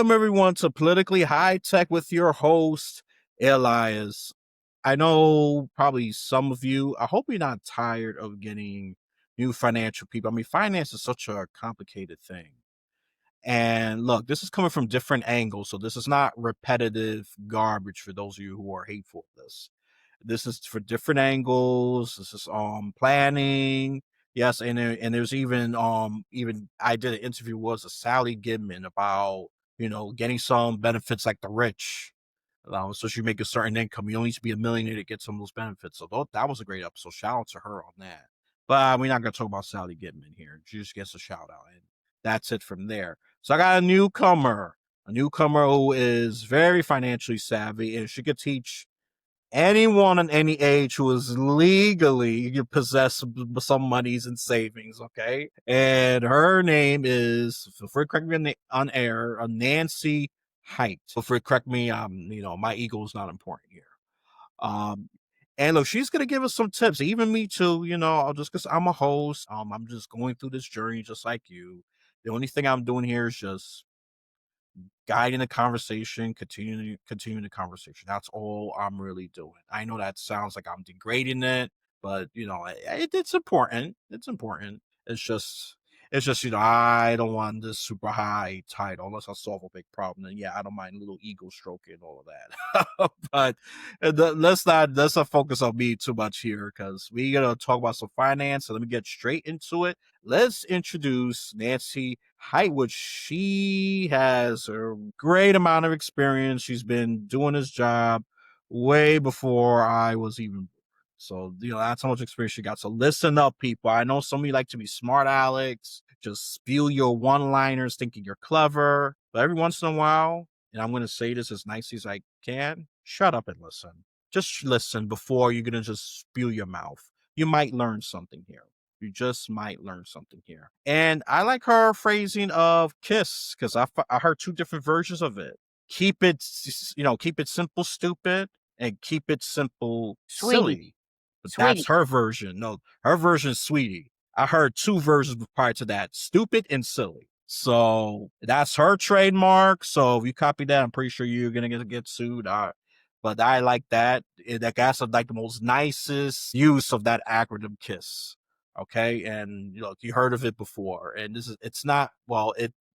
Welcome, everyone, to Politically High Tech with your host, Elias. I know probably some of you, I hope you're not tired of getting new financial people. I mean, finance is such a complicated thing. And look, this is coming from different angles, so this is not repetitive garbage for those of you who are hateful of this. This is for different angles. This is planning. Yes, and there's even I did an interview with a Sally Goodman about getting some benefits like the rich. So you make a certain income, you don't need to be a millionaire to get some of those benefits. So that was a great episode. Shout out to her on that. But we're not gonna talk about Sally Goodman here. She just gets a shout out, and that's it from there. So I got a newcomer who is very financially savvy, and she could teach anyone on any age who is legally possess some monies and savings, okay? And her name is, feel free to correct me on air, Nancy Hite. Feel free to correct me. My ego is not important here. And look, she's gonna give us some tips. Even me too. Just because I'm a host, I'm just going through this journey just like you. The only thing I'm doing here is just guiding the conversation, continuing the conversation. That's all I'm really doing. I know that sounds like I'm degrading it, but it's important. It's important. It's just I don't want this super high title unless I solve a big problem. And yeah, I don't mind a little ego stroking and all of that. But let's not focus on me too much here because we gotta talk about some finance. So let me get straight into it. Let's introduce Nancy Hite, which she has a great amount of experience. She's been doing this job way before I was even born. So, that's how much experience she got. So listen up, people. I know some of you like to be smart Alex, just spew your one-liners thinking you're clever. But every once in a while, and I'm going to say this as nicely as I can, shut up and listen. Just listen before you're going to just spew your mouth. You might learn something here. You just might learn something here. And I like her phrasing of KISS because I heard two different versions of it. Keep it simple, stupid, and keep it simple, silly. But that's her version. No, her version is sweetie. I heard two versions prior to that, stupid and silly. So that's her trademark. So if you copy that, I'm pretty sure you're going to get sued. But I like that. That's like the most nicest use of that acronym KISS. Okay. And you heard of it before. And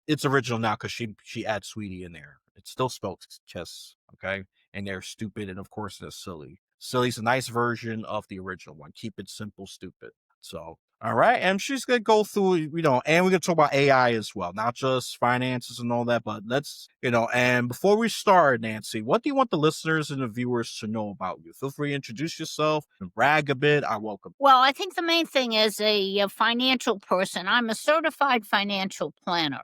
it's original now because she adds sweetie in there. It's still spelled KISS. Okay. And they're stupid. And of course, they're silly. Silly's a nice version of the original one. Keep it simple, stupid. So, all right. And she's going to go through, and we're going to talk about AI as well, not just finances and all that, but and before we start, Nancy, what do you want the listeners and the viewers to know about you? Feel free to introduce yourself and brag a bit. I welcome. Well, I think the main thing is a financial person. I'm a certified financial planner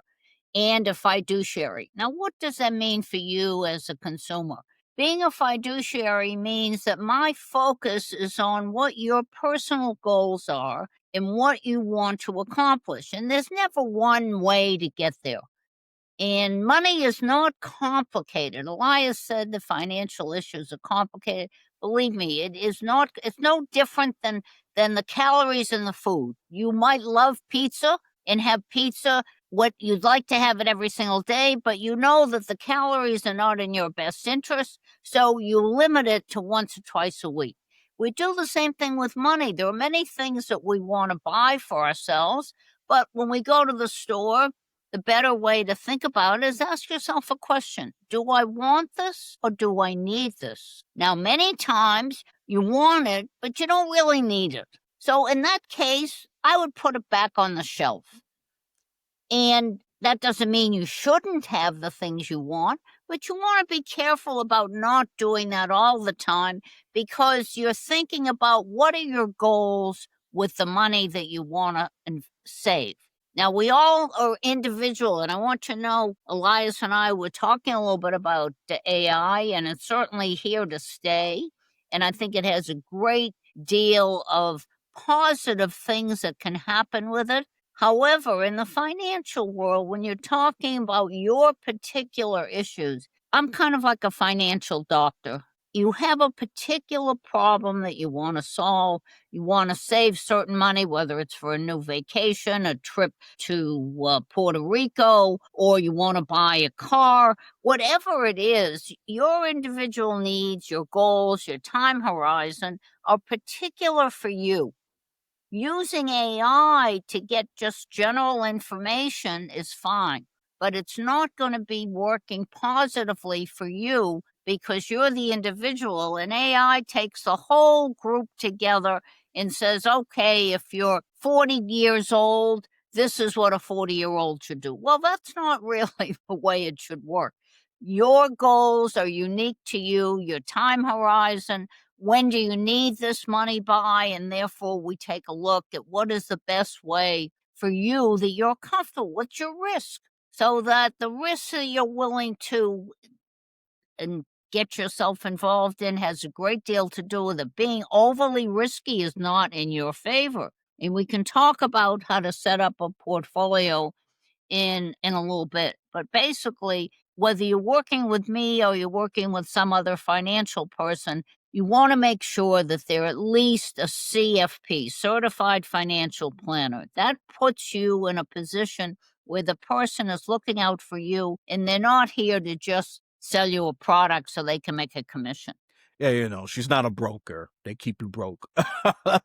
and a fiduciary. Now, what does that mean for you as a consumer? Being a fiduciary means that my focus is on what your personal goals are and what you want to accomplish. And there's never one way to get there. And money is not complicated. Elias said the financial issues are complicated. Believe me, it is not. It's no different than the calories in the food. You might love pizza and have pizza what you'd like to have it every single day, but you know that the calories are not in your best interest, so you limit it to once or twice a week. We do the same thing with money. There are many things that we want to buy for ourselves, but when we go to the store, the better way to think about it is ask yourself a question. Do I want this or do I need this? Now, many times you want it, but you don't really need it. So in that case, I would put it back on the shelf. And that doesn't mean you shouldn't have the things you want, but you want to be careful about not doing that all the time because you're thinking about what are your goals with the money that you want to save. Now, we all are individual, and I want to know, Elias and I were talking a little bit about the AI, and it's certainly here to stay. And I think it has a great deal of positive things that can happen with it. However, in the financial world, when you're talking about your particular issues, I'm kind of like a financial doctor. You have a particular problem that you want to solve. You want to save certain money, whether it's for a new vacation, a trip to Puerto Rico, or you want to buy a car. Whatever it is, your individual needs, your goals, your time horizon are particular for you. Using AI to get just general information is fine, but it's not going to be working positively for you because you're the individual, and AI takes the whole group together and says, okay, if you're 40 years old, this is what a 40-year-old should do. Well, that's not really the way it should work. Your goals are unique to you, your time horizon, when do you need this money by? And therefore, we take a look at what is the best way for you that you're comfortable. What's your risk? So that the risk that you're willing to and get yourself involved in has a great deal to do with it. Being overly risky is not in your favor. And we can talk about how to set up a portfolio in a little bit. But basically, whether you're working with me or you're working with some other financial person, you want to make sure that they're at least a CFP, certified financial planner. That puts you in a position where the person is looking out for you and they're not here to just sell you a product so they can make a commission. Yeah, she's not a broker. They keep you broke.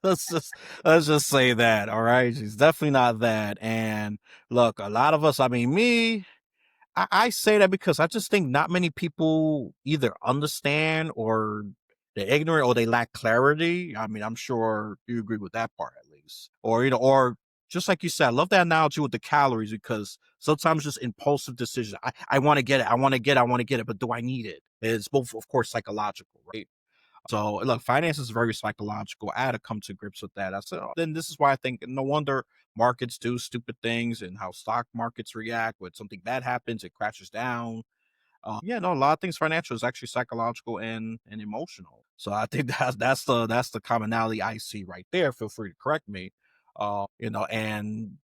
let's just let's just say that. All right, she's definitely not that. And look, a lot of us. I mean, me. I say that because I just think not many people either understand or they're ignorant or they lack clarity. I mean, I'm sure you agree with that part at least. Or, or just like you said, I love that analogy with the calories because sometimes just impulsive decisions. I want to get it. I want to get it. I want to get it. But do I need it? It's both, of course, psychological, right? So look, finance is very psychological. I had to come to grips with that. I said, oh, then this is why I think no wonder markets do stupid things and how stock markets react when something bad happens, it crashes down. Yeah, no, a lot of things financial is actually psychological and emotional. So I think that's the commonality I see right there. Feel free to correct me. And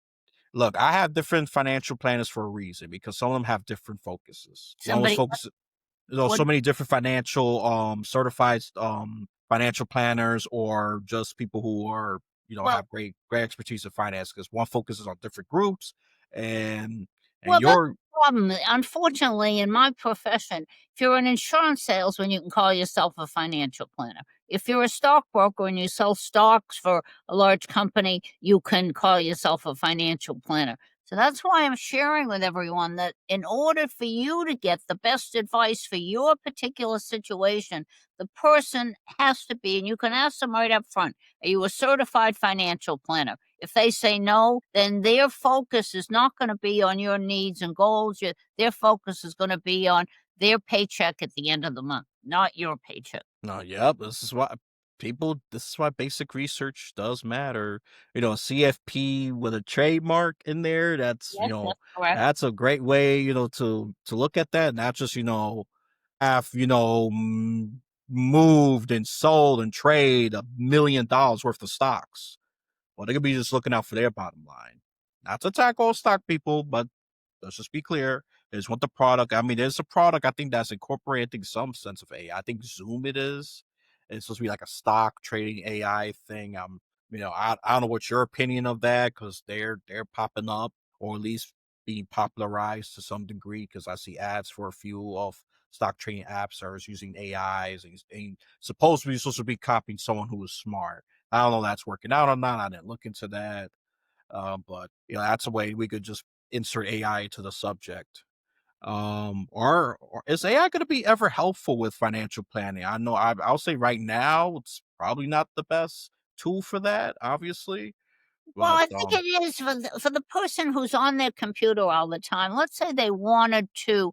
look, I have different financial planners for a reason because some of them have different focuses. One was Somebody, focused what, so many different financial certified financial planners or just people who are well, have great expertise in finance because one focuses on different groups and and Well, that's your the problem. Unfortunately, in my profession, if you're an insurance salesman, you can call yourself a financial planner. If you're a stockbroker and you sell stocks for a large company, you can call yourself a financial planner. So that's why I'm sharing with everyone that in order for you to get the best advice for your particular situation, the person has to be, and you can ask them right up front, are you a certified financial planner? If they say no, then their focus is not going to be on your needs and goals. Their focus is going to be on their paycheck at the end of the month, not your paycheck. no, yep, this is why basic research does matter. CFP with a trademark in there, Yes, that's correct. that's a great way, to look at that, not just, have, moved and sold and trade $1 million worth of stocks. Well, they could be just looking out for their bottom line. Not to attack all stock people, but let's just be clear. Is what the product. I mean, there's a product I think that's incorporating some sense of AI. I think Zoom it is. It's supposed to be like a stock trading AI thing. I don't know what's your opinion of that because they're popping up or at least being popularized to some degree because I see ads for a few of stock trading apps that are using AIs and supposed to be copying someone who is smart. I don't know if that's working out or not. I didn't look into that. But that's a way we could just insert AI to the subject. Or is AI going to be ever helpful with financial planning? I know I'll say right now it's probably not the best tool for that, obviously. Well, But I think it is for the person who's on their computer all the time. Let's say they wanted to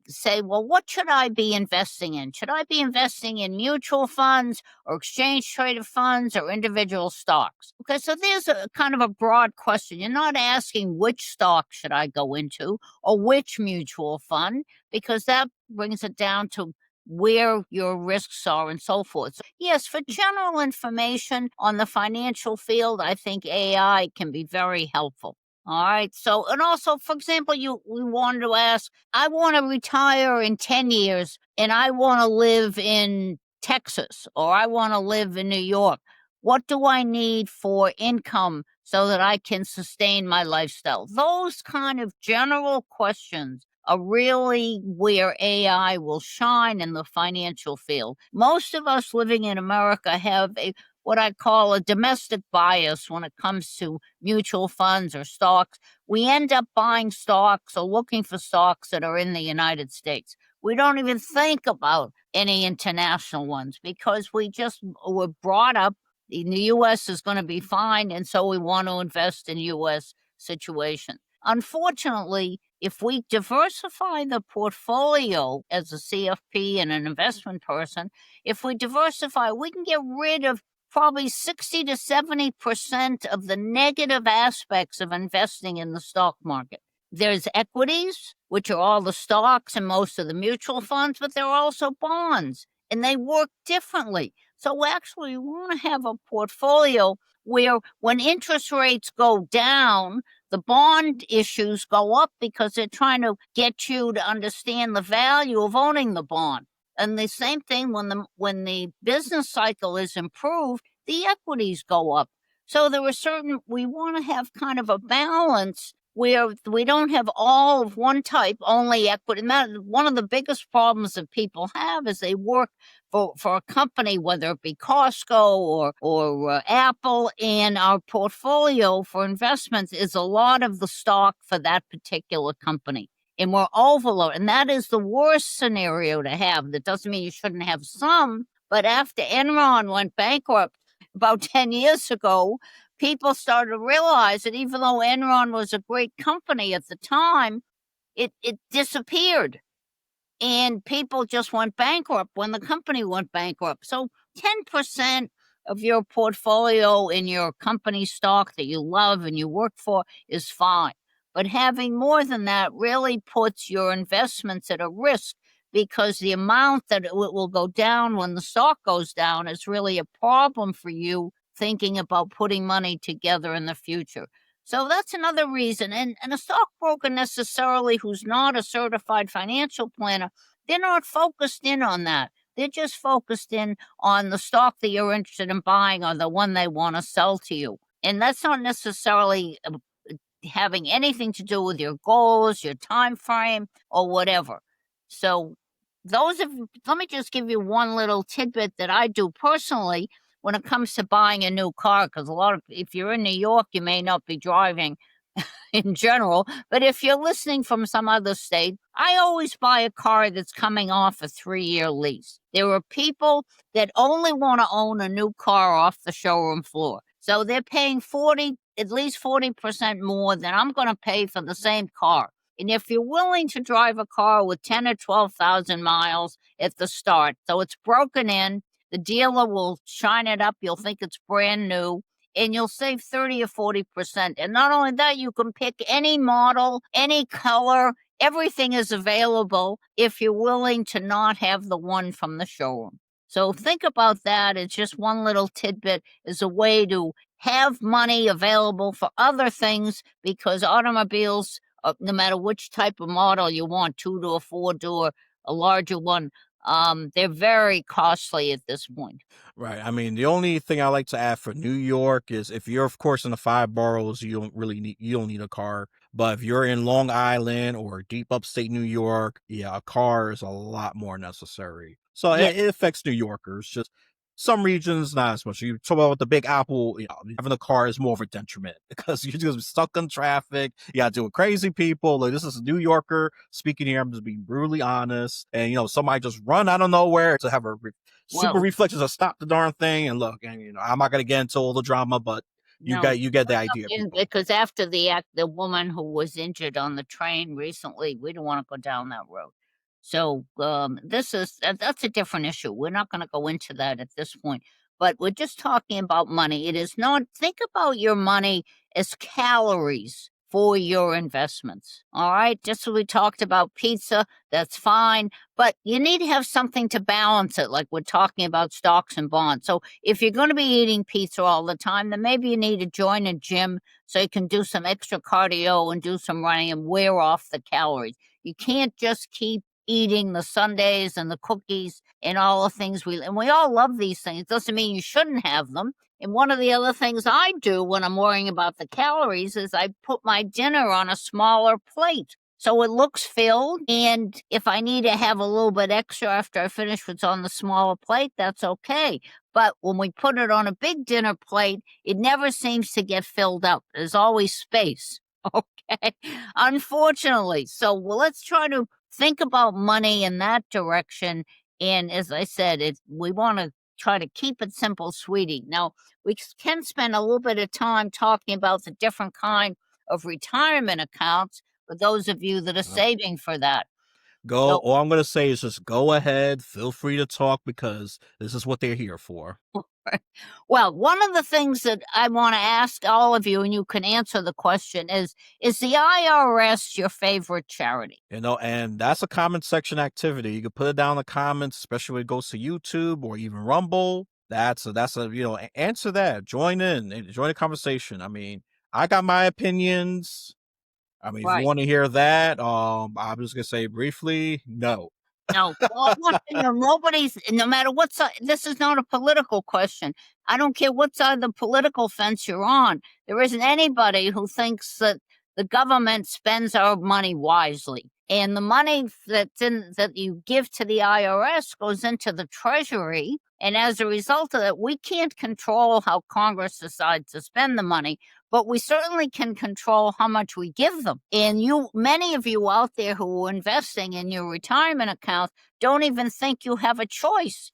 say, well, what should I be investing in? Should I be investing in mutual funds or exchange traded funds or individual stocks? Okay, so there's a kind of a broad question. You're not asking which stock should I go into or which mutual fund, because that brings it down to where your risks are and so forth. So, yes, for general information on the financial field, I think AI can be very helpful. All right. So, and also, for example, we wanted to ask, I want to retire in 10 years and I want to live in Texas or I want to live in New York. What do I need for income so that I can sustain my lifestyle? Those kind of general questions are really where AI will shine in the financial field. Most of us living in America have a what I call a domestic bias when it comes to mutual funds or stocks. We end up buying stocks or looking for stocks that are in the United States. We don't even think about any international ones because we just were brought up in the US is going to be fine. And so we want to invest in US situation. Unfortunately, if we diversify the portfolio as a CFP and an investment person, if we diversify, we can get rid of probably 60 to 70% of the negative aspects of investing in the stock market. There's equities, which are all the stocks and most of the mutual funds, but there are also bonds, and they work differently. So actually, we want to have a portfolio where when interest rates go down, the bond issues go up because they're trying to get you to understand the value of owning the bond. And the same thing when the business cycle is improved, the equities go up. So there are certain we want to have kind of a balance where we don't have all of one type, only equity. And that one of the biggest problems that people have is they work for a company, whether it be Costco or Apple, and our portfolio for investments is a lot of the stock for that particular company and we're overloaded. And that is the worst scenario to have. That doesn't mean you shouldn't have some, but after Enron went bankrupt about 10 years ago, people started to realize that even though Enron was a great company at the time, it disappeared and people just went bankrupt when the company went bankrupt. So 10% of your portfolio in your company stock that you love and you work for is fine. But having more than that really puts your investments at a risk because the amount that it will go down when the stock goes down is really a problem for you thinking about putting money together in the future. So that's another reason. And a stockbroker necessarily who's not a certified financial planner, they're not focused in on that. They're just focused in on the stock that you're interested in buying or the one they want to sell to you. And that's not necessarily having anything to do with your goals, your time frame, or whatever. So let me just give you one little tidbit that I do personally when it comes to buying a new car, because if you're in New York, you may not be driving in general, but if you're listening from some other state, I always buy a car that's coming off a 3-year lease. There are people that only want to own a new car off the showroom floor. So they're paying at least 40% more than I'm going to pay for the same car. And if you're willing to drive a car with 10 or 12,000 miles at the start, so it's broken in, the dealer will shine it up. You'll think it's brand new and you'll save 30 or 40%. And not only that, you can pick any model, any color, everything is available if you're willing to not have the one from the showroom. So think about that. It's just one little tidbit as a way to have money available for other things because automobiles, no matter which type of model you want, 2-door, 4-door, a larger one, they're very costly at this point. Right. I mean, the only thing I like to add for New York is if you're, of course, in the five boroughs, you don't need a car. But if you're in Long Island or deep upstate New York, yeah, a car is a lot more necessary. So Yeah. it affects New Yorkers. Just some regions, not as much. You talk about the Big Apple, having a car is more of a detriment because you're just stuck in traffic. You got to deal with crazy people. Like this is a New Yorker speaking here. I'm just being brutally honest. And somebody just run out of nowhere to have a super Well, reflexes to stop the darn thing. And look, and I'm not gonna get into all the drama, but no, you get the idea, people. because after the woman who was injured on the train recently, we don't want to go down that road. So that's a different issue. We're not going to go into that at this point. But we're just talking about money. It is not. Think about your money as calories for your investments. All right. Just as we talked about pizza, that's fine. But you need to have something to balance it, like we're talking about stocks and bonds. So if you're going to be eating pizza all the time, then maybe you need to join a gym so you can do some extra cardio and do some running and wear off the calories. You can't just keep eating the sundaes and the cookies and all the things and we all love these things. Doesn't mean you shouldn't have them. And one of the other things I do when I'm worrying about the calories is I put my dinner on a smaller plate. So it looks filled. And if I need to have a little bit extra after I finish what's on the smaller plate, that's okay. But when we put it on a big dinner plate, it never seems to get filled up. There's always space. Okay. Unfortunately. So let's try to think about money in that direction. And as I said, we want to try to keep it simple, sweetie. Now, we can spend a little bit of time talking about the different kind of retirement accounts for those of you that are Uh, saving for that. Go. So, All I'm gonna say is just go ahead. Feel free to talk because this is what they're here for. well, one of the things that I want to ask all of you, and you can answer the question, is the IRS your favorite charity? And that's a comment section activity. You can put it down in the comments, especially when it goes to YouTube or even Rumble. That's a answer that. Join in and join the conversation. I mean, I got my opinions. I mean, if you Right. want to hear that, I'm just gonna say briefly, no. No, well, nobody's, no matter what side, this is not a political question. I don't care what side of the political fence you're on. There isn't anybody who thinks that the government spends our money wisely. And the money that you give to the IRS goes into the Treasury. And as a result of that, we can't control how Congress decides to spend the money, but we certainly can control how much we give them. And many of you out there who are investing in your retirement accounts don't even think you have a choice.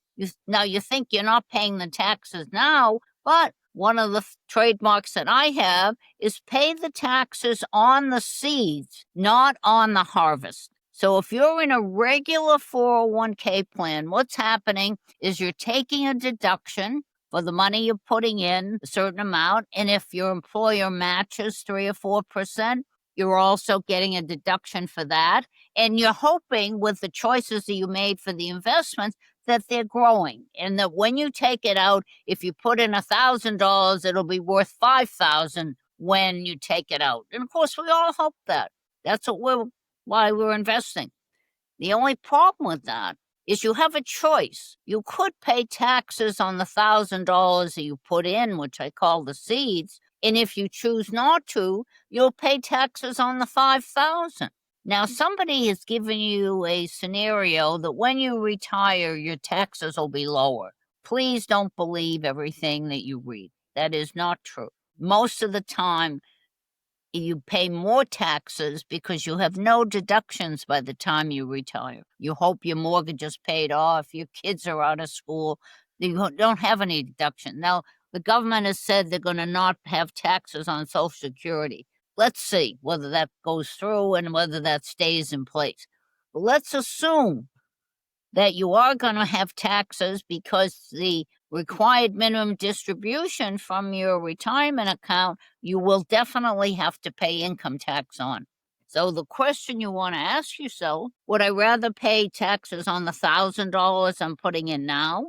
Now you think you're not paying the taxes now, but one of the trademarks that I have is pay the taxes on the seeds, not on the harvest. So if you're in a regular 401k plan, what's happening is you're taking a deduction for the money you're putting in, a certain amount. And if your employer matches 3 or 4%, you're also getting a deduction for that. And you're hoping with the choices that you made for the investments that they're growing and that when you take it out, if you put in $1,000, it'll be worth 5,000 when you take it out. And of course, we all hope that. That's why we're investing. The only problem with that is you have a choice. You could pay taxes on the $1,000 that you put in, which I call the seeds. And if you choose not to, you'll pay taxes on the 5,000. Now, somebody has given you a scenario that when you retire, your taxes will be lower. Please don't believe everything that you read. That is not true. Most of the time, you pay more taxes because you have no deductions by the time you retire. You hope your mortgage is paid off, your kids are out of school, you don't have any deduction. Now, the government has said they're going to not have taxes on Social Security. Let's see whether that goes through and whether that stays in place. But let's assume that you are going to have taxes because the required minimum distribution from your retirement account, you will definitely have to pay income tax on. So the question you want to ask yourself, would I rather pay taxes on the $1,000 I'm putting in now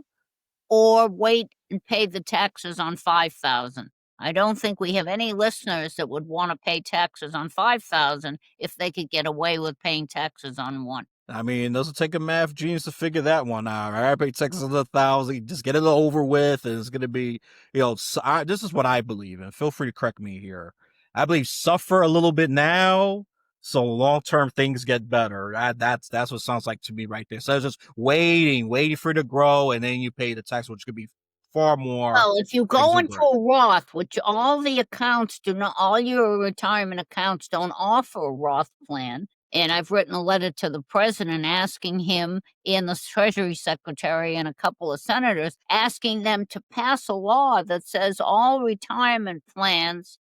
or wait and pay the taxes on 5,000? I don't think we have any listeners that would want to pay taxes on 5,000 if they could get away with paying taxes on one. I mean, it doesn't take a math genius to figure that one out. Right? I pay taxes on 1,000, just get it over with, and it's gonna be, this is what I believe, and feel free to correct me here. I believe suffer a little bit now, so long term things get better. That's what it sounds like to me right there. So it's just waiting for it to grow, and then you pay the tax, which could be far more Well, if you go into exuberant. a Roth, which all the accounts do not, all your retirement accounts don't offer a Roth plan. And I've written a letter to the president asking him and the Treasury Secretary and a couple of senators, asking them to pass a law that says all retirement plans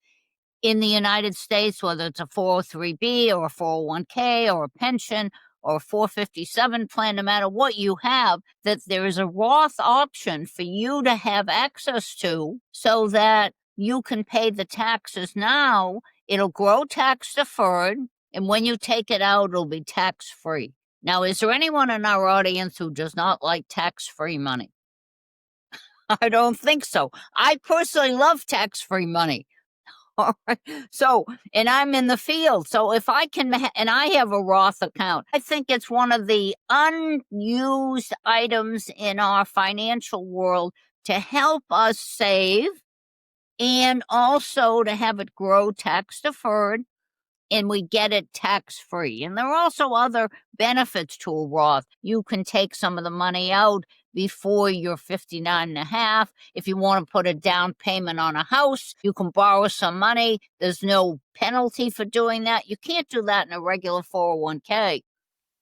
in the United States, whether it's a 403B or a 401k or a pension or a 457 plan, no matter what you have, that there is a Roth option for you to have access to so that you can pay the taxes now It'll grow tax deferred, and when you take it out, it'll be tax free. Now, is there anyone in our audience who does not like tax free money? I don't think so. I personally love tax free money. All right. So, and I'm in the field. So if I can, and I have a Roth account, I think it's one of the unused items in our financial world to help us save and also to have it grow tax deferred and we get it tax free. And there are also other benefits to a Roth. You can take some of the money out before you're 59 and a half. If you want to put a down payment on a house, you can borrow some money. There's no penalty for doing that. You can't do that in a regular 401k.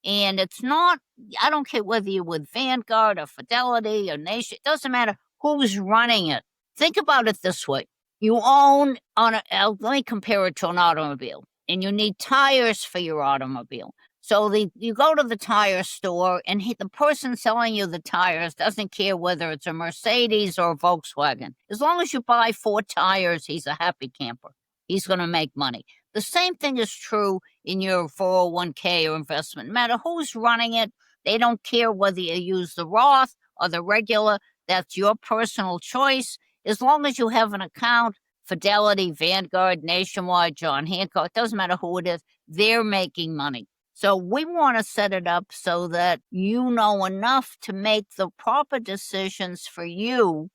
And it's not, I don't care whether you're with Vanguard or Fidelity or Nation, it doesn't matter who's running it. Think about it this way. You own let me compare it to an automobile, and you need tires for your automobile. So you go to the tire store, and the person selling you the tires doesn't care whether it's a Mercedes or a Volkswagen. As long as you buy 4 tires, he's a happy camper. He's going to make money. The same thing is true in your 401k or investment. No matter who's running it, they don't care whether you use the Roth or the regular. That's your personal choice. As long as you have an account, Fidelity, Vanguard, Nationwide, John Hancock, it doesn't matter who it is, they're making money. So we want to set it up so that you know enough to make the proper decisions for you.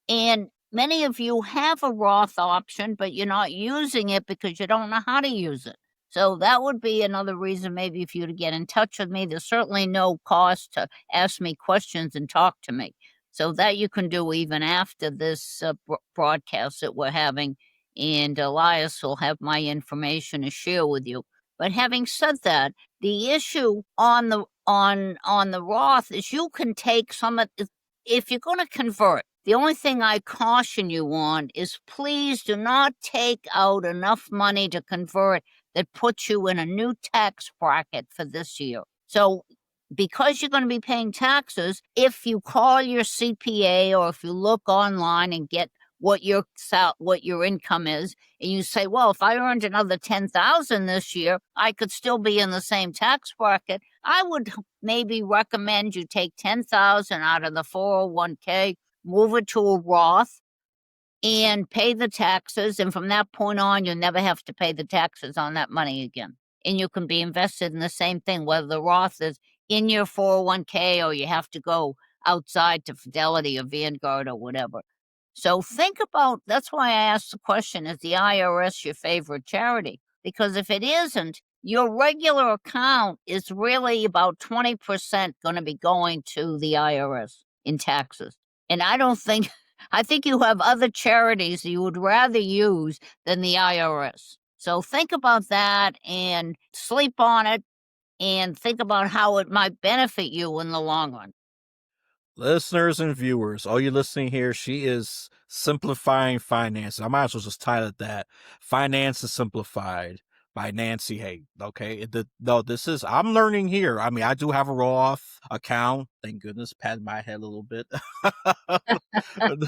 And many of you have a Roth option, but you're not using it because you don't know how to use it. So that would be another reason maybe for you to get in touch with me. There's certainly no cost to ask me questions and talk to me. So that you can do even after this broadcast that we're having. And Elias will have my information to share with you. But having said that, the issue on the Roth is you can take some of, if you're going to convert, the only thing I caution you on is please do not take out enough money to convert that puts you in a new tax bracket for this year. So because you're going to be paying taxes, if you call your CPA or if you look online and get what your income is, and you say, well, if I earned another $10,000 this year, I could still be in the same tax bracket. I would maybe recommend you take $10,000 out of the 401k, move it to a Roth, and pay the taxes. And from that point on, you'll never have to pay the taxes on that money again. And you can be invested in the same thing, whether the Roth is in your 401k or you have to go outside to Fidelity or Vanguard or whatever. So think about, that's why I asked the question, is the IRS your favorite charity? Because if it isn't, your regular account is really about 20% going to be going to the IRS in taxes. And I think you have other charities you would rather use than the IRS. So think about that and sleep on it and think about how it might benefit you in the long run. Listeners and viewers, all you listening here, she is simplifying finance. I might as well just title it that. Finance is Simplified by Nancy Hite. Okay. I'm learning here. I mean, I do have a Roth account. Thank goodness. Pat my head a little bit.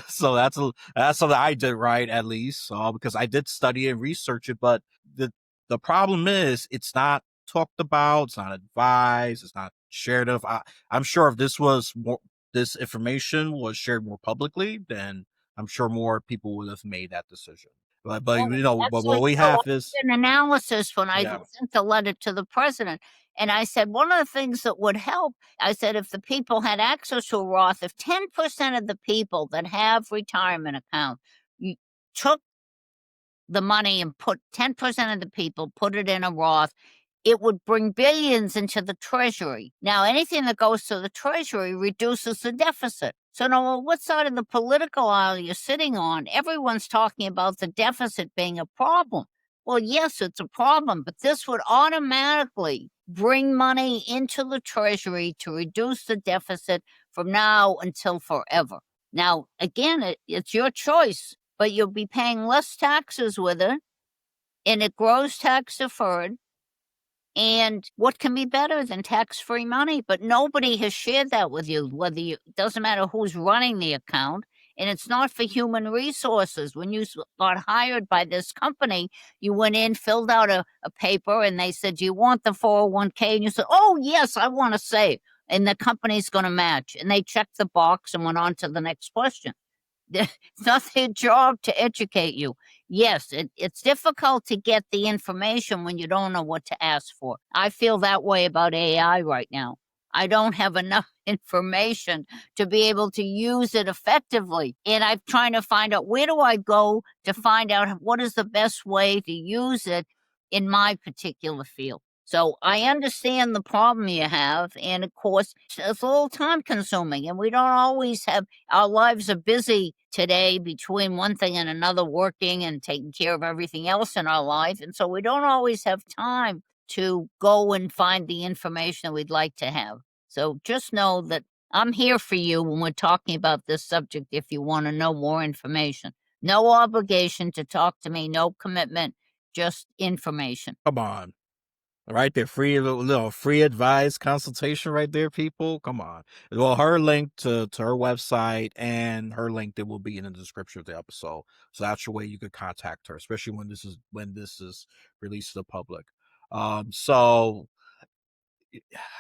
So that's something I did right, at least, because I did study and research it. But the problem is it's not talked about. It's not advised. It's not shared of. I'm sure if this information was shared more publicly, then I'm sure more people would have made that decision. But what we have is an analysis when I sent the letter to the president. And I said, one of the things that would help, I said, if the people had access to a Roth, if 10% of the people that have retirement accounts took the money and put 10% of the people put it in a Roth, it would bring billions into the treasury. Now, anything that goes to the treasury reduces the deficit. So no matter what side of the political aisle you're sitting on, everyone's talking about the deficit being a problem. Well, yes, it's a problem, but this would automatically bring money into the treasury to reduce the deficit from now until forever. Now, again, it's your choice, but you'll be paying less taxes with it, and it grows tax deferred. And what can be better than tax-free money? But nobody has shared that with you, it doesn't matter who's running the account. and it's not for human resources. When you got hired by this company, you went in, filled out a paper, and they said, "Do you want the 401k?" And you said, "Oh, yes, I want to save." And the company's going to match. And they checked the box and went on to the next question. It's not their job to educate you. Yes, it's difficult to get the information when you don't know what to ask for. I feel that way about AI right now. I don't have enough information to be able to use it effectively. And I'm trying to find out, where do I go to find out what is the best way to use it in my particular field. So I understand the problem you have. And of course, it's a little time consuming, and we don't always have, our lives are busy today between one thing and another, working and taking care of everything else in our life. And so we don't always have time to go and find the information that we'd like to have. So just know that I'm here for you when we're talking about this subject if you want to know more information. No obligation to talk to me, no commitment, just information. Come on. Right there, free little free advice consultation right there, people. Come on. Well, her link to her website and her link that will be in the description of the episode. So that's your way you could contact her, especially when this is released to the public. So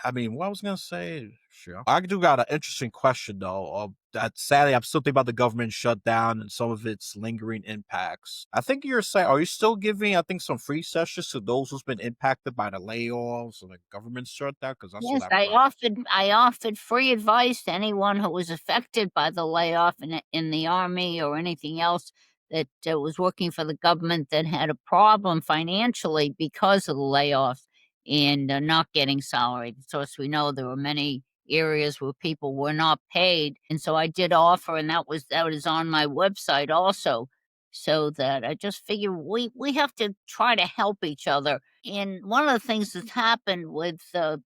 I mean, what I was gonna say, sure. I do got an interesting question though. That sadly, I'm still thinking about the government shutdown and some of its lingering impacts. I think you're saying, are you still giving, I think, some free sessions to those who's been impacted by the layoffs and the government shutdown? Because I saw Yes, that I part. offered free advice to anyone who was affected by the layoff in the army or anything else that was working for the government that had a problem financially because of the layoffs and not getting salary. So as we know, there were many areas where people were not paid, and so I did offer, and that was on my website also. So that I just figure we have to try to help each other. And one of the things that's happened with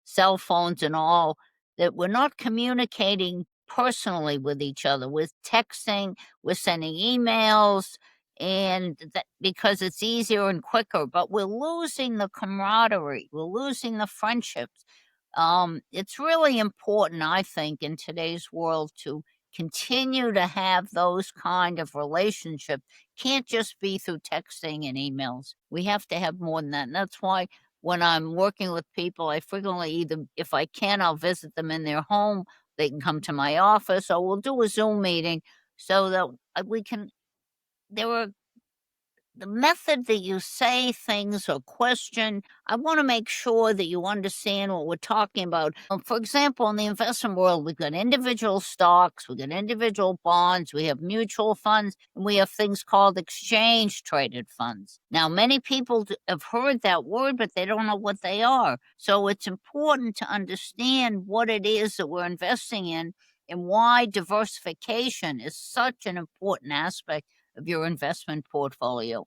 cell phones and all, that we're not communicating personally with each other. With texting, we're sending emails, and that because it's easier and quicker, but we're losing the camaraderie, we're losing the friendships. It's really important, I think, in today's world to continue to have those kind of relationships. Can't just be through texting and emails. We have to have more than that. And that's why when I'm working with people, I frequently either, if I can, I'll visit them in their home. They can come to my office, or we'll do a Zoom meeting so that we can. There are the method that you say things or question, I want to make sure that you understand what we're talking about. For example, in the investment world, we've got individual stocks, we've got individual bonds, we have mutual funds, and we have things called exchange traded funds. Now, many people have heard that word, but they don't know what they are. So it's important to understand what it is that we're investing in and why diversification is such an important aspect of your investment portfolio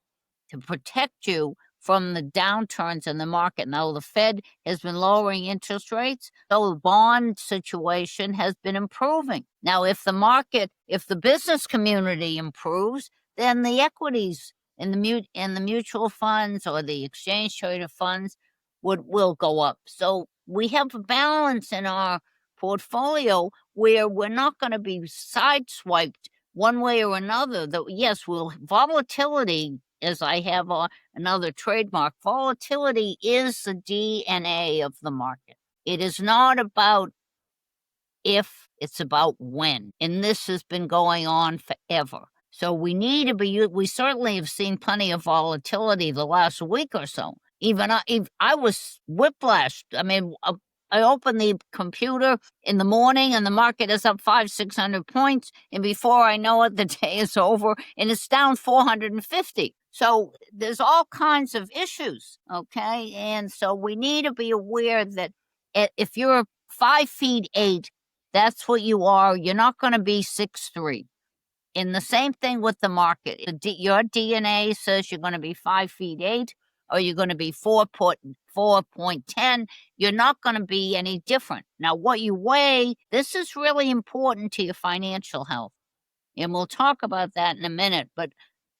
to protect you from the downturns in the market. Now, the Fed has been lowering interest rates, so the bond situation has been improving. Now, if the business community improves, then the equities and the mutual funds or the exchange traded funds will go up. So we have a balance in our portfolio where we're not going to be sideswiped one way or another. That yes, volatility, as I have another trademark, volatility is the DNA of the market. It is not about if, it's about when. And this has been going on forever. So we need to we certainly have seen plenty of volatility the last week or so. I was whiplashed. I mean, I opened the computer in the morning and the market is up 600 points. And before I know it, the day is over and it's down 450. So there's all kinds of issues. Okay. And so we need to be aware that if you're 5'8", that's what you are. You're not going to be 6'3". And the same thing with the market. Your DNA says you're going to be 5'8", or you're going to be 4.10. You're not going to be any different. Now, what you weigh, this is really important to your financial health. And we'll talk about that in a minute. But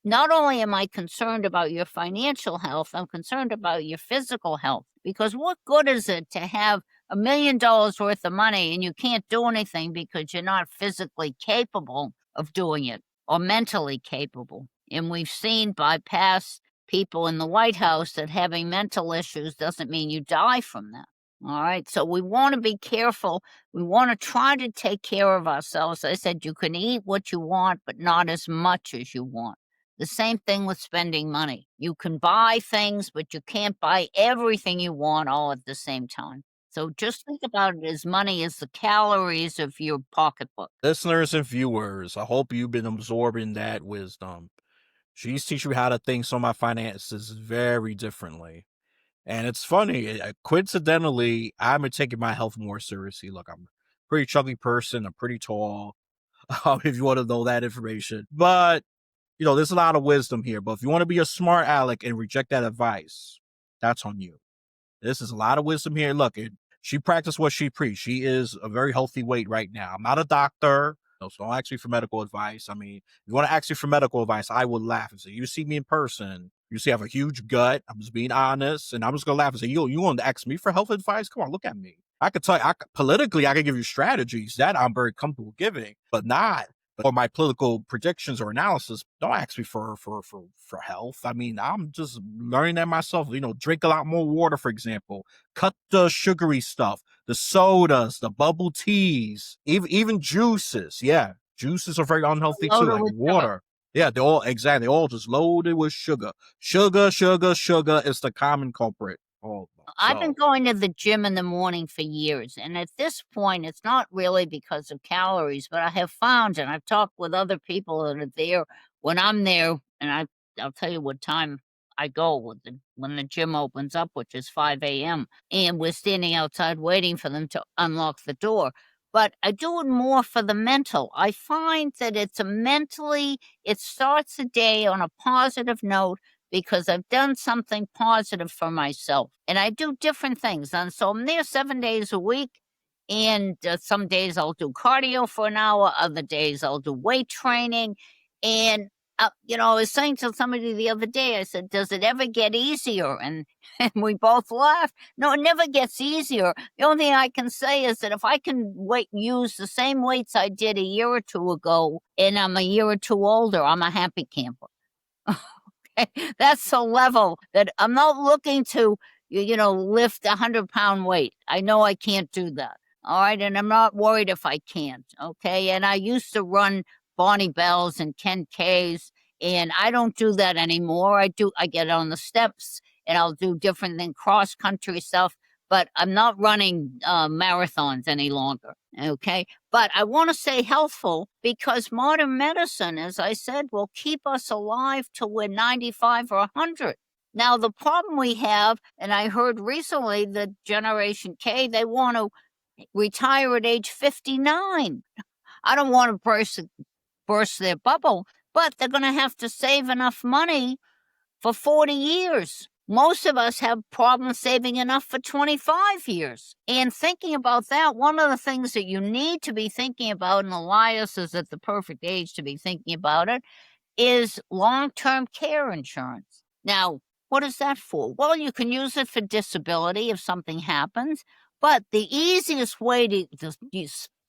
not only am I concerned about your financial health, I'm concerned about your physical health. Because what good is it to have $1 million worth of money and you can't do anything because you're not physically capable of doing it or mentally capable. And we've seen by past people in the White House that having mental issues doesn't mean you die from that. All right. So we want to be careful. We want to try to take care of ourselves. I said you can eat what you want, but not as much as you want. The same thing with spending money. You can buy things, but you can't buy everything you want all at the same time. So just think about it as money as the calories of your pocketbook. Listeners and viewers, I hope you've been absorbing that wisdom. She's teaching me how to think some of my finances very differently. And it's funny, coincidentally, I've been taking my health more seriously. Look, I'm a pretty chunky person. I'm pretty tall, if you want to know that information. But, there's a lot of wisdom here. But if you want to be a smart aleck and reject that advice, that's on you. This is a lot of wisdom here. Look, she practiced what she preached. She is a very healthy weight right now. I'm not a doctor, so don't ask me for medical advice. I mean, if you want to ask me for medical advice, I would laugh and say, you see me in person, you see I have a huge gut. I'm just being honest, and I'm just going to laugh and say, you want to ask me for health advice? Come on, look at me. I could tell you, politically, I can give you strategies that I'm very comfortable giving, but not for my political predictions or analysis. Don't ask me for health. I mean, I'm just learning that myself. Drink a lot more water, for example. Cut the sugary stuff, the sodas, the bubble teas, even juices. Yeah, juices are very unhealthy too, Loaded like with sugar. water. Yeah, they're all just loaded with sugar. Sugar is the common culprit. Oh, I've been so going to the gym in the morning for years, and at this point, it's not really because of calories, but I have found, and I've talked with other people that are there when I'm there, and I'll tell you what time I go when the gym opens up, which is 5 a.m., and we're standing outside waiting for them to unlock the door. But I do it more for the mental. I find that it starts the day on a positive note because I've done something positive for myself. And I do different things. And so I'm there 7 days a week. And some days I'll do cardio for an hour, other days I'll do weight training. And, I was saying to somebody the other day, I said, does it ever get easier? And, and we both laughed. No, it never gets easier. The only thing I can say is that if I can use the same weights I did a year or two ago, and I'm a year or two older, I'm a happy camper. That's the level that I'm not looking to, lift 100-pound weight. I know I can't do that. All right. And I'm not worried if I can't. Okay. And I used to run Bonnie Bells and 10Ks, and I don't do that anymore. I get on the steps and I'll do different than cross country stuff, but I'm not running marathons any longer. Okay. But I want to say healthful because modern medicine, as I said, will keep us alive till we're 95 or 100. Now, the problem we have, and I heard recently that Generation K, they want to retire at age 59. I don't want to burst their bubble, but they're going to have to save enough money for 40 years. Most of us have problems saving enough for 25 years. And thinking about that, one of the things that you need to be thinking about, and Elias is at the perfect age to be thinking about it, is long-term care insurance. Now, what is that for? Well, you can use it for disability if something happens, but the easiest way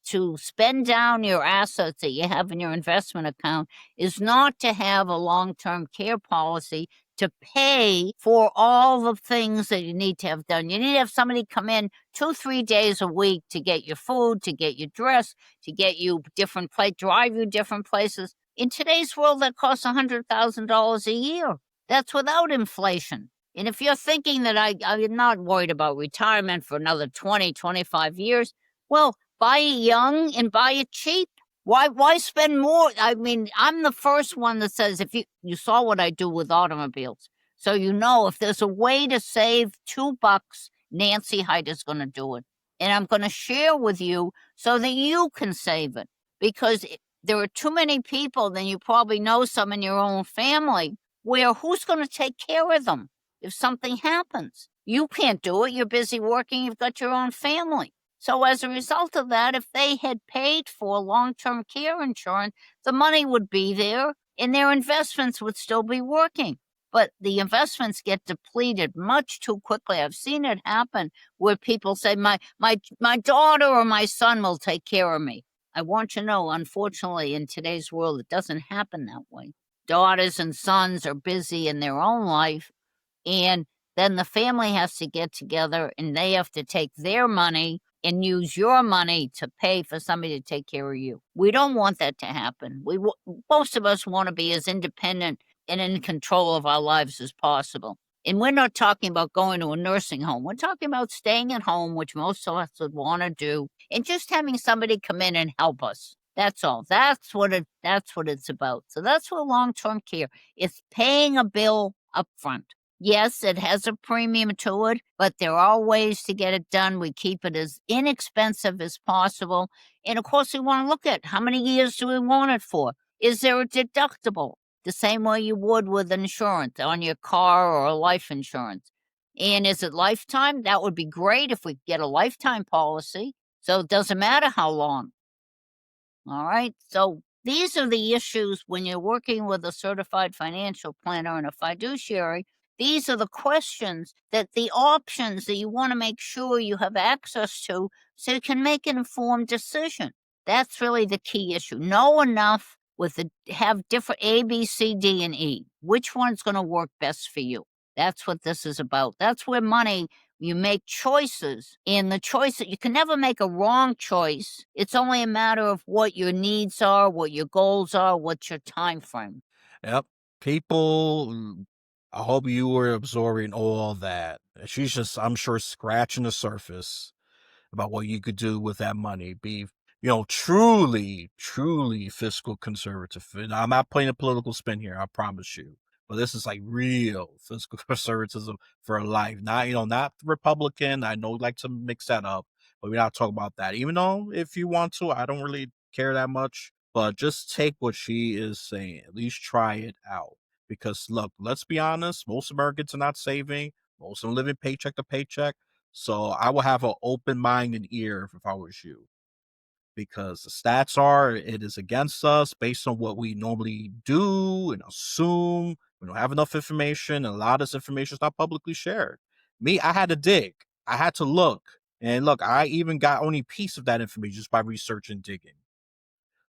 to spend down your assets that you have in your investment account is not to have a long-term care policy to pay for all the things that you need to have done. You need to have somebody come in 2-3 days a week to get your food, to get you dressed, to get you drive you different places. In today's world, that costs $100,000 a year. That's without inflation. And if you're thinking that I'm not worried about retirement for another 20, 25 years, well, buy it young and buy it cheap. Why spend more? I mean, I'm the first one that says if you saw what I do with automobiles. So if there's a way to save $2, Nancy Hite is going to do it. And I'm going to share with you so that you can save it. Because there are too many people, then you probably know some in your own family, where who's going to take care of them if something happens? You can't do it. You're busy working. You've got your own family. So as a result of that, if they had paid for long-term care insurance, the money would be there and their investments would still be working. but the investments get depleted much too quickly. I've seen it happen where people say, my daughter or my son will take care of me. I want you to know, unfortunately, in today's world, it doesn't happen that way. Daughters and sons are busy in their own life, and then the family has to get together and they have to take their money and use your money to pay for somebody to take care of you. We don't want that to happen. Most of us want to be as independent and in control of our lives as possible. And we're not talking about going to a nursing home. We're talking about staying at home, which most of us would want to do, and just having somebody come in and help us. That's all. That's what it's about. So that's what long-term care is, paying a bill up front. Yes, it has a premium to it, but there are ways to get it done. We keep it as inexpensive as possible. And of course, we want to look at how many years do we want it for? Is there a deductible? The same way you would with insurance on your car or life insurance. And is it lifetime? That would be great if we get a lifetime policy. So it doesn't matter how long. All right. So these are the issues when you're working with a certified financial planner and a fiduciary. These are the questions, that the options that you want to make sure you have access to so you can make an informed decision. That's really the key issue. Know enough have different A, B, C, D, and E. Which one's going to work best for you? That's what this is about. That's where money, you make choices, and the choice that you can never make a wrong choice. It's only a matter of what your needs are, what your goals are, what's your time frame. Yep. People, I hope you were absorbing all that. She's just, I'm sure, scratching the surface about what you could do with that money. Be, truly, truly fiscal conservative. And I'm not playing a political spin here, I promise you. But this is like real fiscal conservatism for life. Not, not Republican. I know you like to mix that up, but we're not talking about that. Even though if you want to, I don't really care that much. But just take what she is saying. At least try it out. Because look, let's be honest, most Americans are not saving. Most of them living paycheck to paycheck. So I will have an open mind and ear if I was you, because the stats are it is against us based on what we normally do and assume. We don't have enough information, and a lot of this information is not publicly shared. Me, I had to dig. I had to look. And look, I even got only a piece of that information just by research and digging.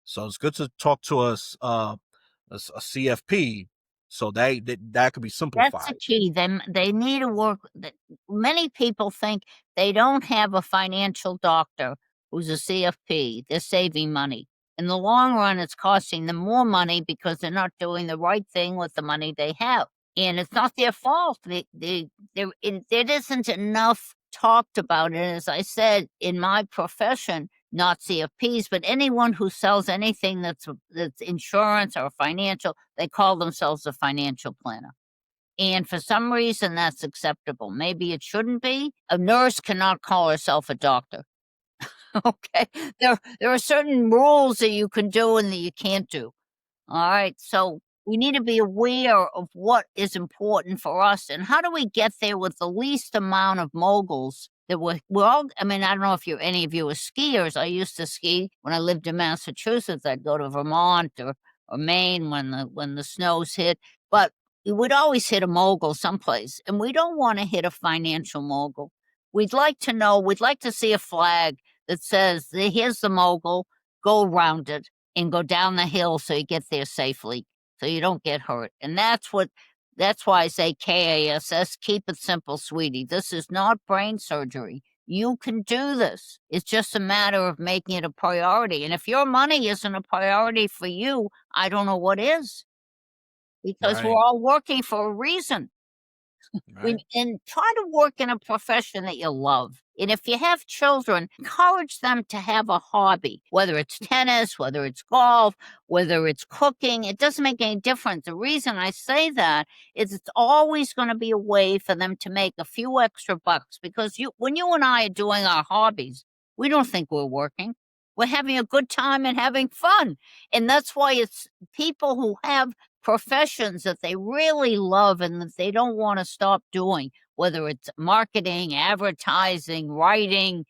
So it's good to talk to us a CFP so that could be That's the simplified. key. They need to work. Many people think they don't have a financial doctor who's a CFP. They're saving money. In the long run, it's costing them more money because they're not doing the right thing with the money they have. And it's not their fault. There isn't enough talked about it. As I said, in my profession, not CFPs, but anyone who sells anything that's insurance or financial, they call themselves a financial planner. And for some reason, that's acceptable. Maybe it shouldn't be. A nurse cannot call herself a doctor. Okay. There are certain rules that you can do and that you can't do. All right. So we need to be aware of what is important for us and how do we get there with the least amount of moguls that we're all, I mean, I don't know if any of you are skiers. I used to ski when I lived in Massachusetts. I'd go to Vermont or Maine when the snows hit, but we would always hit a mogul someplace, and we don't want to hit a financial mogul. We'd like to see a flag that says, here's the mogul, go around it and go down the hill so you get there safely, so you don't get hurt. And that's why I say KASS, keep it simple, sweetie. This is not brain surgery. You can do this. It's just a matter of making it a priority. And if your money isn't a priority for you, I don't know what is, because we're Right. all working for a reason. Right. And try to work in a profession that you love. And if you have children, encourage them to have a hobby, whether it's tennis, whether it's golf, whether it's cooking. It doesn't make any difference. The reason I say that is it's always going to be a way for them to make a few extra bucks, because when you and I are doing our hobbies, we don't think we're working. We're having a good time and having fun. And that's why it's people who have professions that they really love and that they don't want to stop doing, whether it's marketing, advertising, writing,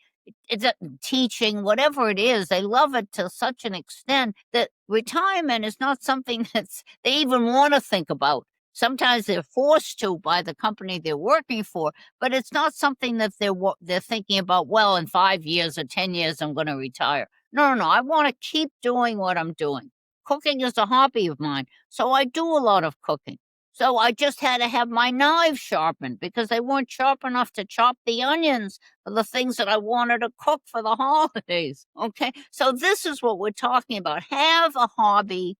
it's teaching, whatever it is, they love it to such an extent that retirement is not something they even want to think about. Sometimes they're forced to by the company they're working for, but it's not something that they're thinking about, "Well, in 5 years or 10 years, I'm gonna retire." No, no, no, I wanna keep doing what I'm doing. Cooking is a hobby of mine, so I do a lot of cooking. So I just had to have my knives sharpened because they weren't sharp enough to chop the onions for the things that I wanted to cook for the holidays, okay? So this is what we're talking about. Have a hobby.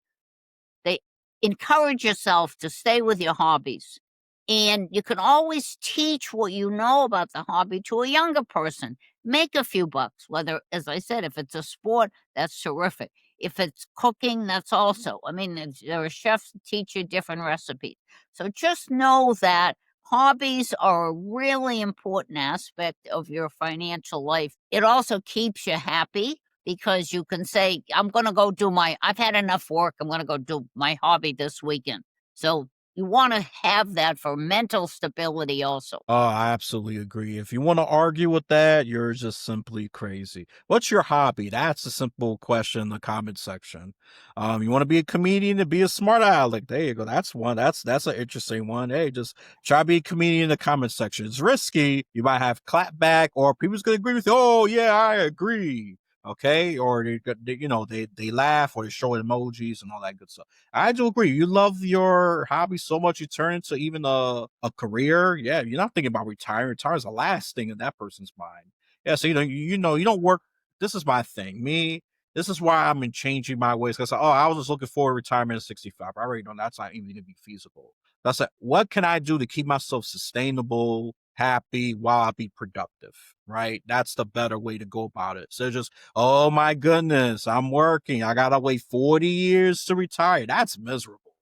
They encourage yourself to stay with your hobbies. And you can always teach what you know about the hobby to a younger person. Make a few bucks, whether, as I said, if it's a sport, that's terrific. If it's cooking, that's also. I mean, there are chefs that teach you different recipes. So just know that hobbies are a really important aspect of your financial life. It also keeps you happy because you can say, I'm going to go do I've had enough work. I'm going to go do my hobby this weekend. So you want to have that for mental stability also. Oh, I absolutely agree. If you want to argue with that, you're just simply crazy. What's your hobby? That's a simple question in the comment section. You want to be a comedian and be a smart aleck? There you go. That's one. That's an interesting one. Hey, just try to be a comedian in the comment section. It's risky. You might have clapback, or people's gonna agree with you. Oh yeah, I agree. Okay, or they laugh or they show emojis and all that good stuff. I do agree. You love your hobby so much, you turn into even a career. Yeah, you're not thinking about retiring. Retire is the last thing in that person's mind. Yeah, so you don't work. This is my thing. Me, this is why I'm in changing my ways. Because I was just looking forward to retirement at 65. I already know that's not even gonna be feasible. That's like, what can I do to keep myself sustainable, happy while I be productive? Right? That's the better way to go about it. So just, oh my goodness, I'm working. I gotta wait 40 years to retire. That's miserable.